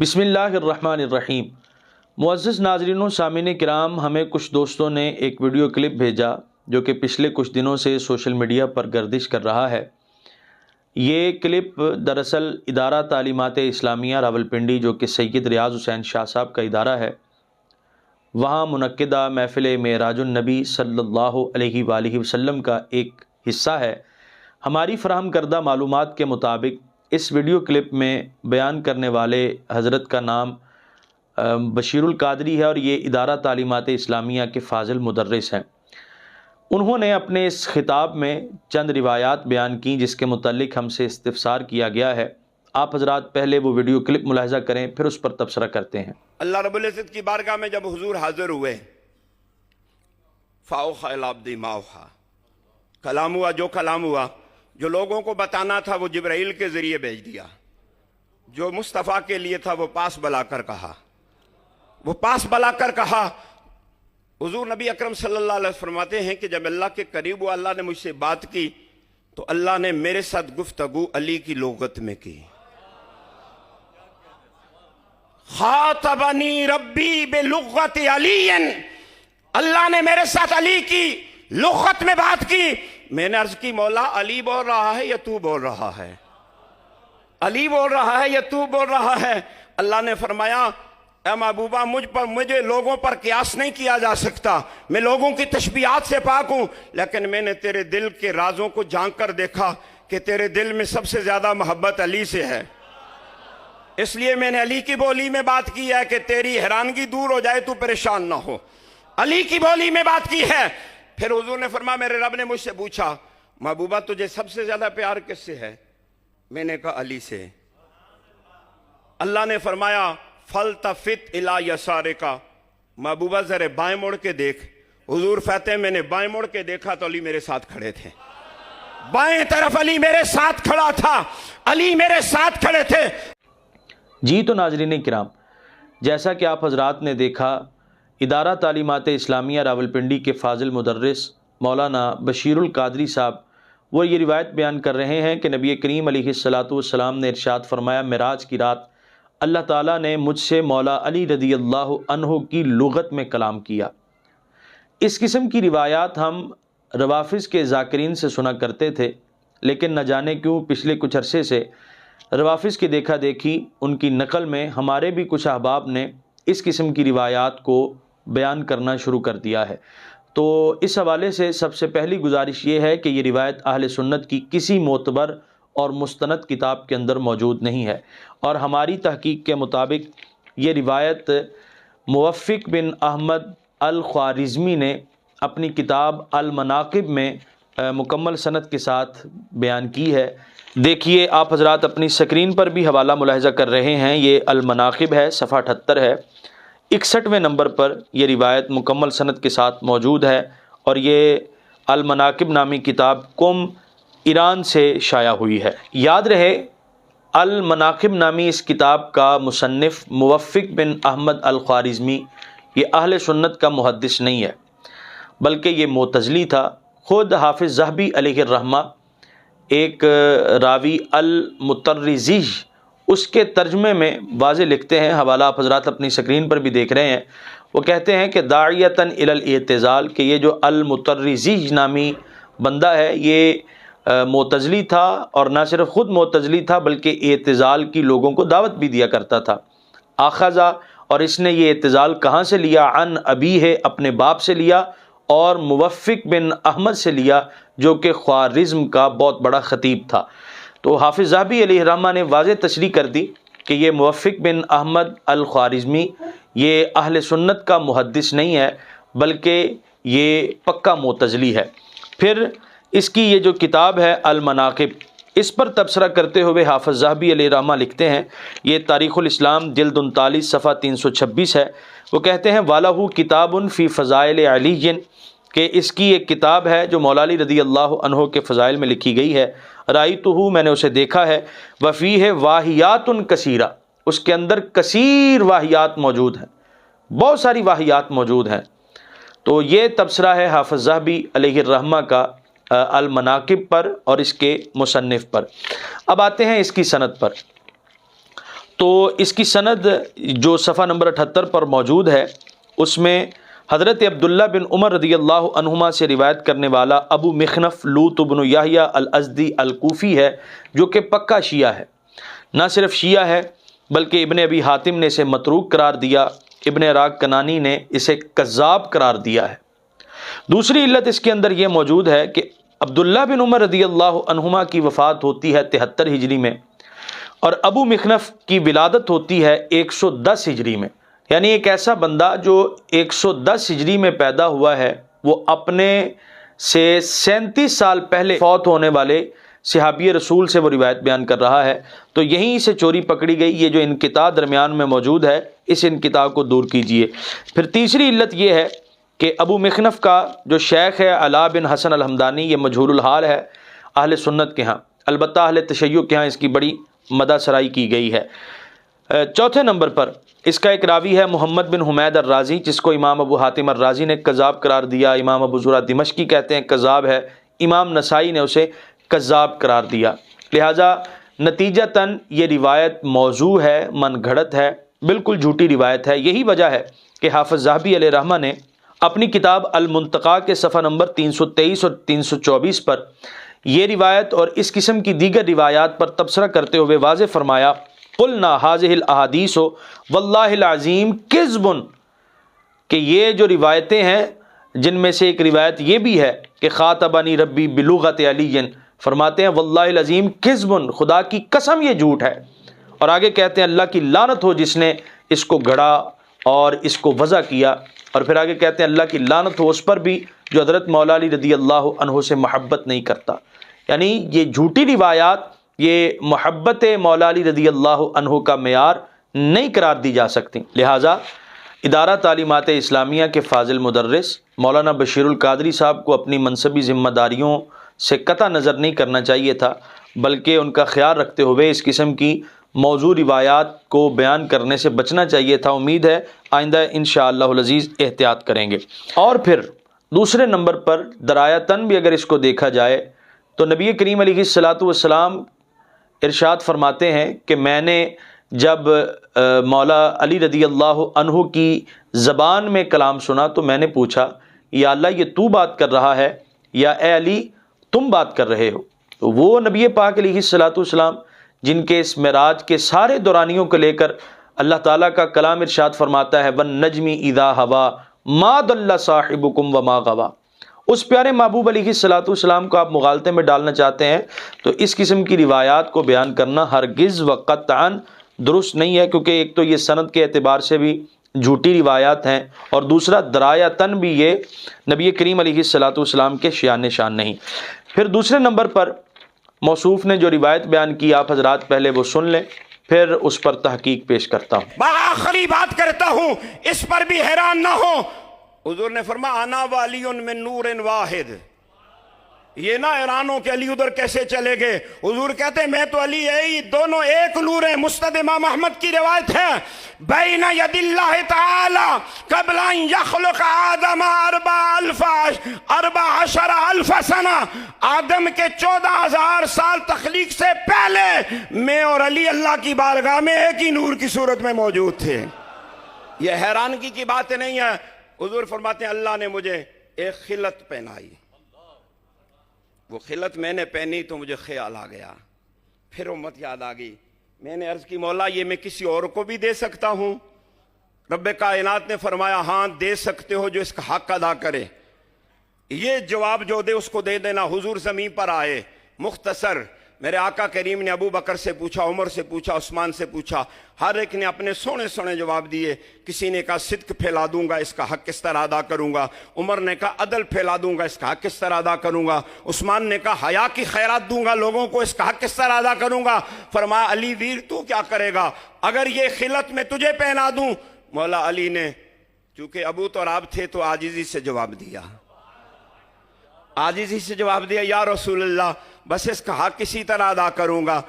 بسم اللہ الرحمن الرحیم۔ معزز ناظرین و سامعین کرام، ہمیں کچھ دوستوں نے ایک ویڈیو کلپ بھیجا جو کہ پچھلے کچھ دنوں سے سوشل میڈیا پر گردش کر رہا ہے۔ یہ کلپ دراصل ادارہ تعلیمات اسلامیہ راولپنڈی جو کہ سید ریاض حسین شاہ صاحب کا ادارہ ہے، وہاں منعقدہ محفل معراج النبی صلی اللہ علیہ وآلہ وسلم کا ایک حصہ ہے۔ ہماری فراہم کردہ معلومات کے مطابق اس ویڈیو کلپ میں بیان کرنے والے حضرت کا نام بشیر القادری ہے اور یہ ادارہ تعلیمات اسلامیہ کے فاضل مدرس ہیں۔ انہوں نے اپنے اس خطاب میں چند روایات بیان کی جس کے متعلق ہم سے استفسار کیا گیا ہے۔ آپ حضرات پہلے وہ ویڈیو کلپ ملاحظہ کریں، پھر اس پر تبصرہ کرتے ہیں۔ اللہ رب العزت کی بارگاہ میں جب حضور حاضر ہوئے، فاوحى إلى عبدي ما أوحى، کلام ہوا جو کلام ہوا، جو لوگوں کو بتانا تھا وہ جبرائیل کے ذریعے بھیج دیا، جو مصطفیٰ کے لیے تھا وہ پاس بلا کر کہا، حضور نبی اکرم صلی اللہ علیہ وسلم فرماتے ہیں کہ جب اللہ کے قریب ہوا، اللہ نے مجھ سے بات کی تو اللہ نے میرے ساتھ گفتگو علی کی لغت میں کی۔ خاطبنی ربی بلغت علی، اللہ نے میرے ساتھ علی کی لغت میں بات کی۔ میں نے عرض کی، مولا علی بول رہا ہے یا تو بول رہا ہے؟ علی بول رہا ہے یا تو بول رہا ہے؟ اللہ نے فرمایا، اے محبوبہ، مجھے لوگوں پر قیاس نہیں کیا جا سکتا، میں لوگوں کی تشبیہات سے پاک ہوں، لیکن میں نے تیرے دل کے رازوں کو جھانک کر دیکھا کہ تیرے دل میں سب سے زیادہ محبت علی سے ہے، اس لیے میں نے علی کی بولی میں بات کی ہے کہ تیری حیرانگی دور ہو جائے، تو پریشان نہ ہو۔ علی کی بولی میں بات کی ہے۔ پھر حضور نے فرمایا، میرے رب نے مجھ سے پوچھا، محبوبہ تجھے سب سے زیادہ پیار کس سے ہے؟ میں نے کہا علی سے۔ اللہ نے فرمایا، فَلْتَفِتْ إِلَى يَسَارِكَ، محبوبہ ذرا بائیں مڑ کے دیکھ۔ حضور فرماتے ہیں میں نے بائیں مڑ کے دیکھا تو علی میرے ساتھ کھڑے تھے، بائیں طرف علی میرے ساتھ کھڑا تھا، علی میرے ساتھ کھڑے تھے۔ جی تو ناظرین کرام، جیسا کہ آپ حضرات نے دیکھا، ادارہ تعلیمات اسلامیہ راولپنڈی کے فاضل مدرس مولانا بشیر القادری صاحب وہ یہ روایت بیان کر رہے ہیں کہ نبی کریم علیہ السلام نے ارشاد فرمایا، معراج کی رات اللہ تعالیٰ نے مجھ سے مولا علی رضی اللہ عنہ کی لغت میں کلام کیا۔ اس قسم کی روایات ہم روافظ کے ذاکرین سے سنا کرتے تھے، لیکن نہ جانے کیوں پچھلے کچھ عرصے سے روافظ کی دیکھا دیکھی ان کی نقل میں ہمارے بھی کچھ احباب نے اس قسم کی روایات کو بیان کرنا شروع کر دیا ہے۔ تو اس حوالے سے سب سے پہلی گزارش یہ ہے کہ یہ روایت اہل سنت کی کسی معتبر اور مستند کتاب کے اندر موجود نہیں ہے، اور ہماری تحقیق کے مطابق یہ روایت موفق بن احمد الخوارزمی نے اپنی کتاب المناقب میں مکمل سند کے ساتھ بیان کی ہے۔ دیکھیے آپ حضرات اپنی سکرین پر بھی حوالہ ملاحظہ کر رہے ہیں، یہ المناقب ہے، صفحہ 78 ہے، 61ویں نمبر پر یہ روایت مکمل سند کے ساتھ موجود ہے، اور یہ المناقب نامی کتاب قم ایران سے شائع ہوئی ہے۔ یاد رہے، المناقب نامی اس کتاب کا مصنف موفق بن احمد الخوارزمی یہ اہل سنت کا محدث نہیں ہے، بلکہ یہ معتزلی تھا۔ خود حافظ ذہبی علیہ الرحمہ ایک راوی المطرزی اس کے ترجمے میں واضح لکھتے ہیں، حوالہ آپ حضرات اپنی سکرین پر بھی دیکھ رہے ہیں، وہ کہتے ہیں کہ داعیتاً الی الاعتزال، کہ یہ جو المطرزی نامی بندہ ہے یہ معتزلی تھا، اور نہ صرف خود معتزلی تھا بلکہ اعتزال کی لوگوں کو دعوت بھی دیا کرتا تھا۔ آخذہ، اور اس نے یہ اعتزال کہاں سے لیا؟ عن ابی ہے، اپنے باپ سے لیا، اور موفق بن احمد سے لیا جو کہ خوارزم کا بہت بڑا خطیب تھا۔ تو حافظ ذہبی علیہ الرحمہ نے واضح تشریح کر دی کہ یہ موفق بن احمد الخوارزمی یہ اہل سنت کا محدث نہیں ہے، بلکہ یہ پکا معتزلی ہے۔ پھر اس کی یہ جو کتاب ہے المناقب، اس پر تبصرہ کرتے ہوئے حافظ ذہبی علیہ الرحمہ لکھتے ہیں، یہ تاریخ الاسلام جلد 39 صفحہ 326 ہے، وہ کہتے ہیں وَلَهُ كِتَابٌ فِي فَضَائِلِ عَلِيٍّ، کہ اس کی ایک کتاب ہے جو مولا علی رضی اللہ عنہ کے فضائل میں لکھی گئی ہے۔ رأیتہ، میں نے اسے دیکھا ہے، وفیہ واہیات کثیرہ، اس کے اندر کثیر واہیات موجود ہیں، بہت ساری واہیات موجود ہیں۔ تو یہ تبصرہ ہے حافظ ذہبی علیہ الرحمہ کا المناقب پر اور اس کے مصنف پر۔ اب آتے ہیں اس کی سند پر۔ تو اس کی سند جو صفحہ نمبر 78 پر موجود ہے اس میں حضرت عبداللہ بن عمر رضی اللہ عنہما سے روایت کرنے والا ابو مخنف لوط بن یحییٰ الازدی الکوفی ہے، جو کہ پکا شیعہ ہے۔ نہ صرف شیعہ ہے بلکہ ابن ابی حاتم نے اسے متروک قرار دیا، ابن عراق کنانی نے اسے کذاب قرار دیا ہے۔ دوسری علت اس کے اندر یہ موجود ہے کہ عبداللہ بن عمر رضی اللہ عنہما کی وفات ہوتی ہے 73 ہجری میں، اور ابو مخنف کی ولادت ہوتی ہے 110 ہجری میں۔ یعنی ایک ایسا بندہ جو 110 ہجری میں پیدا ہوا ہے، وہ اپنے سے 37 سال پہلے فوت ہونے والے صحابی رسول سے وہ روایت بیان کر رہا ہے، تو یہیں سے چوری پکڑی گئی۔ یہ جو انقطاع درمیان میں موجود ہے، اس انقطاع کو دور کیجئے۔ پھر تیسری علت یہ ہے کہ ابو مخنف کا جو شیخ ہے علاء بن حسن الحمدانی، یہ مجہول الحال ہے اہل سنت کے ہاں، البتہ اہل تشیع کے ہاں اس کی بڑی مدح سرائی کی گئی ہے۔ چوتھے نمبر پر اس کا ایک راوی ہے محمد بن حمید الرازی، جس کو امام ابو حاتم الرازی نے کذاب قرار دیا، امام ابو زرع دمشقی کہتے ہیں کذاب ہے، امام نسائی نے اسے کذاب قرار دیا۔ لہٰذا نتیجتاً یہ روایت موضوع ہے، من گھڑت ہے، بالکل جھوٹی روایت ہے۔ یہی وجہ ہے کہ حافظ ذہبی علیہ رحمہ نے اپنی کتاب المنتقیٰ کے صفحہ نمبر 323 اور 324 پر یہ روایت اور اس قسم کی دیگر روایات پر تبصرہ کرتے ہوئے واضح فرمایا، قلنا هذه الاحادیث واللہ العظیم کذب، کہ یہ جو روایتیں ہیں جن میں سے ایک روایت یہ بھی ہے کہ خاطبنی ربی بلغت علی، فرماتے ہیں واللہ العظیم کذب، خدا کی قسم یہ جھوٹ ہے۔ اور آگے کہتے ہیں اللہ کی لعنت ہو جس نے اس کو گھڑا اور اس کو وضع کیا، اور پھر آگے کہتے ہیں اللہ کی لعنت ہو اس پر بھی جو حضرت مولا علی رضی اللہ عنہ سے محبت نہیں کرتا۔ یعنی یہ جھوٹی روایات یہ محبت مولا علی رضی اللہ عنہ کا معیار نہیں قرار دی جا سکتی۔ لہٰذا ادارہ تعلیمات اسلامیہ کے فاضل مدرس مولانا بشیر القادری صاحب کو اپنی منصبی ذمہ داریوں سے قطع نظر نہیں کرنا چاہیے تھا، بلکہ ان کا خیال رکھتے ہوئے اس قسم کی موضوع روایات کو بیان کرنے سے بچنا چاہیے تھا۔ امید ہے آئندہ انشاءاللہ العزیز احتیاط کریں گے۔ اور پھر دوسرے نمبر پر درایتاً بھی اگر اس کو دیکھا جائے تو نبی کریم علیہ الصلاۃ والسلام ارشاد فرماتے ہیں کہ میں نے جب مولا علی رضی اللہ عنہ کی زبان میں کلام سنا تو میں نے پوچھا یا اللہ یہ تو بات کر رہا ہے یا اے علی تم بات کر رہے ہو؟ تو وہ نبی پاک علیہ الصلاۃ والسلام جن کے اس معراج کے سارے دورانیوں کو لے کر اللہ تعالیٰ کا کلام ارشاد فرماتا ہے وَالنَّجْمِ إِذَا هَوَىٰ مَا ضَلَّ صَاحِبُكُمْ وَمَا غَوَىٰ، اس پیارے محبوب علیہ الصلاۃ والسلام کو آپ مغالطے میں ڈالنا چاہتے ہیں تو اس قسم کی روایات کو بیان کرنا ہرگز و قطعاً درست نہیں ہے، کیونکہ ایک تو یہ سند کے اعتبار سے بھی جھوٹی روایات ہیں، اور دوسرا درایتاً بھی یہ نبی کریم علیہ الصلاۃ والسلام کے شان شان نہیں۔ پھر دوسرے نمبر پر موصوف نے جو روایت بیان کی آپ حضرات پہلے وہ سن لیں، پھر اس پر تحقیق پیش کرتا ہوں۔ آخری بات کرتا ہوں، اس پر بھی حیران نہ ہو، حضور نے فرمایا انا ولی من نور واحد، یہ نہ ایرانوں کے علی ادھر کیسے چلے گئے، حضور کہتے ہیں میں تو علی ہے، دونوں ایک نور ہیں۔ مسند امام احمد کی روایت ہے بین ید اللہ تعالی قبل ان یخلق آدم 14,000 سنہ، آدم کے 14,000 سال تخلیق سے پہلے میں اور علی اللہ کی بارگاہ میں ایک ہی نور کی صورت میں موجود تھے۔ یہ حیرانگی کی بات نہیں ہے۔ حضور فرماتے ہیں اللہ نے مجھے ایک خلعت پہنائی، وہ خلعت میں نے پہنی تو مجھے خیال آ گیا، پھر امت یاد آ گئی، میں نے عرض کی مولا یہ میں کسی اور کو بھی دے سکتا ہوں؟ رب کائنات نے فرمایا ہاں دے سکتے ہو جو اس کا حق ادا کرے، یہ جواب جو دے اس کو دے دینا۔ حضور زمین پر آئے، مختصر میرے آقا کریم نے ابو بکر سے پوچھا، عمر سے پوچھا، عثمان سے پوچھا، ہر ایک نے اپنے سونے سونے جواب دیے۔ کسی نے کہا صدق پھیلا دوں گا، اس کا حق کس طرح ادا کروں گا؟ عمر نے کہا عدل پھیلا دوں گا، اس کا حق کس طرح ادا کروں گا؟ عثمان نے کہا حیا کی خیرات دوں گا لوگوں کو، اس کا حق کس طرح ادا کروں گا؟ فرمایا علی ویر تو کیا کرے گا اگر یہ خلعت میں تجھے پہنا دوں؟ مولا علی نے چونکہ ابو تو راب تھے تو عاجزی سے جواب دیا، عاجزی سے جواب دیا یا رسول اللہ بس اس کا حق کسی طرح ادا کروں گا،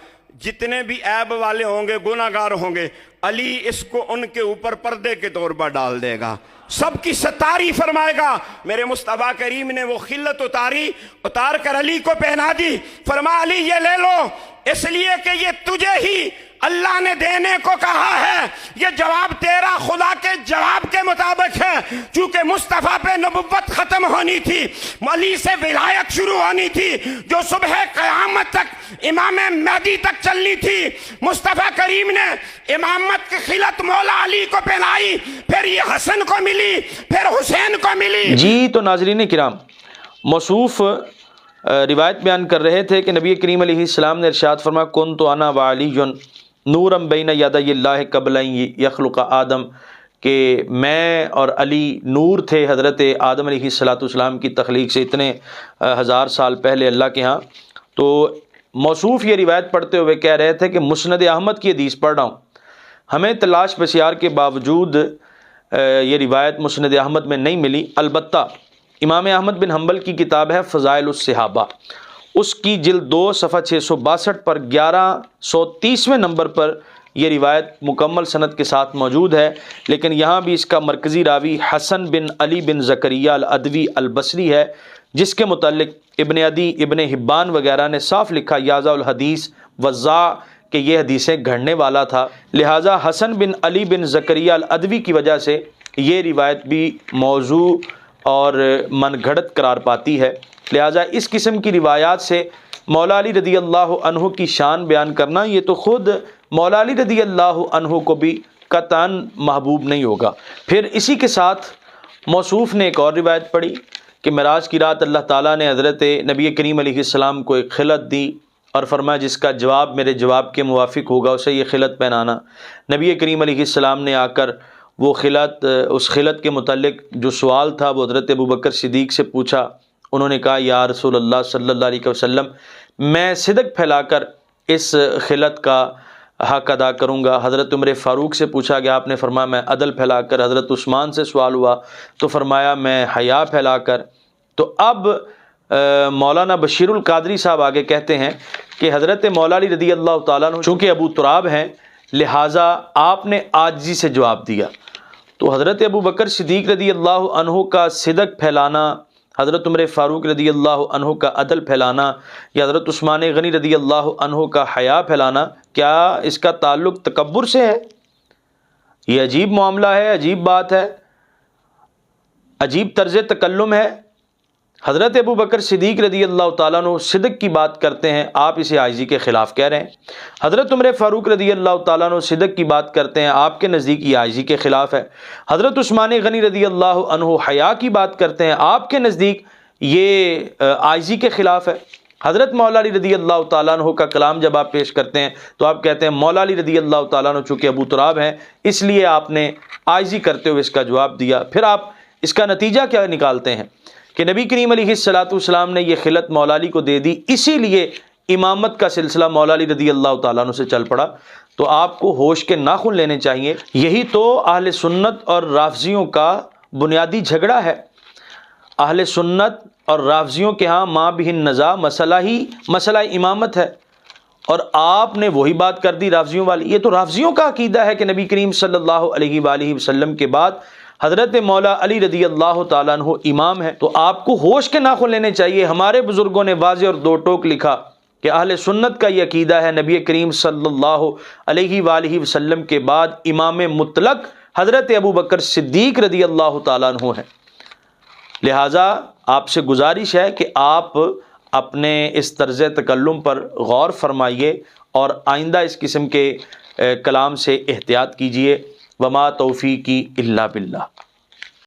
جتنے بھی عیب والے ہوں گے گناہ گار ہوں گے علی اس کو ان کے اوپر پردے کے طور پر ڈال دے گا، سب کی ستاری فرمائے گا۔ میرے مصطفیٰ کریم نے وہ خلت اتار کر علی کو پہنا دی، فرمایا علی یہ لے لو، اس لیے کہ یہ تجھے ہی اللہ نے دینے کو کہا ہے، یہ جواب تیرا خدا کے جواب کے مطابق ہے، چونکہ مصطفیٰ پہ نبوت ختم ہونی تھی، علی سے ولایت شروع ہونی تھی، جو صبح قیامت تک امام مہدی تک چلنی تھی۔ مصطفیٰ کریم نے امامت کی خلعت مولا علی کو پہنائی، پھر یہ حسن کو ملی، پھر حسین کو ملی۔ جی تو ناظرین کرام، موصوف روایت بیان کر رہے تھے کہ نبی کریم علیہ السلام نے ارشاد فرمایا کنت انا وعلی نورم بین یدی اللہ قبل ان یخلق آدم، کہ میں اور علی نور تھے حضرت آدم علیہ السلام کی تخلیق سے اتنے ہزار سال پہلے اللہ کے ہاں۔ تو موصوف یہ روایت پڑھتے ہوئے کہہ رہے تھے کہ مسند احمد کی حدیث پڑھ رہا ہوں، ہمیں تلاش بسیار کے باوجود یہ روایت مسند احمد میں نہیں ملی، البتہ امام احمد بن حنبل کی کتاب ہے فضائل الصحابہ، اس کی جلد 2 صفحہ 662 پر 1130ویں نمبر پر یہ روایت مکمل سند کے ساتھ موجود ہے، لیکن یہاں بھی اس کا مرکزی راوی حسن بن علی بن زکریہ العدوی البصری ہے، جس کے متعلق ابن عدی، ابن حبان وغیرہ نے صاف لکھا یازا الحدیث وضاع کہ یہ حدیثیں گھڑنے والا تھا، لہٰذا حسن بن علی بن زکریہ العدوی کی وجہ سے یہ روایت بھی موضوع اور من گھڑت قرار پاتی ہے۔ لہٰذا اس قسم کی روایات سے مولا علی رضی اللہ عنہ کی شان بیان کرنا یہ تو خود مولا علی رضی اللہ عنہ کو بھی قطعاً محبوب نہیں ہوگا۔ پھر اسی کے ساتھ موصوف نے ایک اور روایت پڑھی کہ معراج کی رات اللہ تعالیٰ نے حضرت نبی کریم علیہ السلام کو ایک خلعت دی اور فرمایا جس کا جواب میرے جواب کے موافق ہوگا اسے یہ خلعت پہنانا۔ نبی کریم علیہ السلام نے آ کر وہ خلعت، اس خلعت کے متعلق جو سوال تھا وہ حضرت ابوبکر صدیق سے پوچھا۔ انہوں نے کہا یا رسول اللہ صلی اللہ علیہ وسلم، میں صدق پھیلا کر اس خلعت کا حق ادا کروں گا۔ حضرت عمر فاروق سے پوچھا گیا، آپ نے فرمایا میں عدل پھیلا کر۔ حضرت عثمان سے سوال ہوا تو فرمایا میں حیا پھیلا کر۔ تو اب مولانا بشیر القادری صاحب آگے کہتے ہیں کہ حضرت مولا علی رضی اللہ تعالیٰ عنہ چونکہ ابو تراب ہیں لہٰذا آپ نے عاجزی سے جواب دیا۔ تو حضرت ابوبکر صدیق رضی اللہ عنہ کا صدق پھیلانا، حضرت عمر فاروق رضی اللہ عنہ کا عدل پھیلانا یا حضرت عثمان غنی رضی اللہ عنہ کا حیا پھیلانا، کیا اس کا تعلق تکبر سے ہے؟ یہ عجیب معاملہ ہے، عجیب بات ہے، عجیب طرز تکلم ہے۔ حضرت ابوبکر صدیق رضی اللہ تعالیٰ عنہ صدق کی بات کرتے ہیں، آپ اسے عاجزی کے خلاف کہہ رہے ہیں۔ حضرت عمر فاروق رضی اللہ تعالیٰ عنہ صدق کی بات کرتے ہیں، آپ کے نزدیک یہ عاجزی کے خلاف ہے۔ حضرت عثمان غنی رضی اللہ عنہ حیا کی بات کرتے ہیں، آپ کے نزدیک یہ عاجزی کے خلاف ہے۔ حضرت مولا علی رضی اللہ تعالیٰ عنہ کا کلام جب آپ پیش کرتے ہیں تو آپ کہتے ہیں مولا علی رضی اللہ تعالیٰ عنہ چونکہ ابو تراب ہیں اس لیے آپ نے عاجزی کرتے ہوئے اس کا جواب دیا۔ پھر آپ اس کا نتیجہ کیا نکالتے ہیں کہ نبی کریم علیہ السلام نے یہ خلعت مولا علی کو دے دی، اسی لیے امامت کا سلسلہ مولا علی رضی اللہ تعالیٰ عنہ سے چل پڑا۔ تو آپ کو ہوش کے ناخن لینے چاہیے۔ یہی تو اہل سنت اور رافضیوں کا بنیادی جھگڑا ہے۔ اہل سنت اور رافضیوں کے ہاں ماں بہن نزاع مسئلہ امامت ہے، اور آپ نے وہی بات کر دی رافضیوں والی۔ یہ تو رافضیوں کا عقیدہ ہے کہ نبی کریم صلی اللہ علیہ وآلہ وسلم کے بعد حضرت مولا علی رضی اللہ تعالیٰ عنہ امام ہے۔ تو آپ کو ہوش کے ناخن لینے چاہیے۔ ہمارے بزرگوں نے واضح اور دو ٹوک لکھا کہ اہل سنت کا یہ عقیدہ ہے نبی کریم صلی اللہ علیہ وآلہ وسلم کے بعد امام مطلق حضرت ابوبکر صدیق رضی اللہ تعالیٰ عنہ ہے۔ لہٰذا آپ سے گزارش ہے کہ آپ اپنے اس طرز تکلم پر غور فرمائیے اور آئندہ اس قسم کے کلام سے احتیاط کیجیے۔ وما توفیقی الا باللہ۔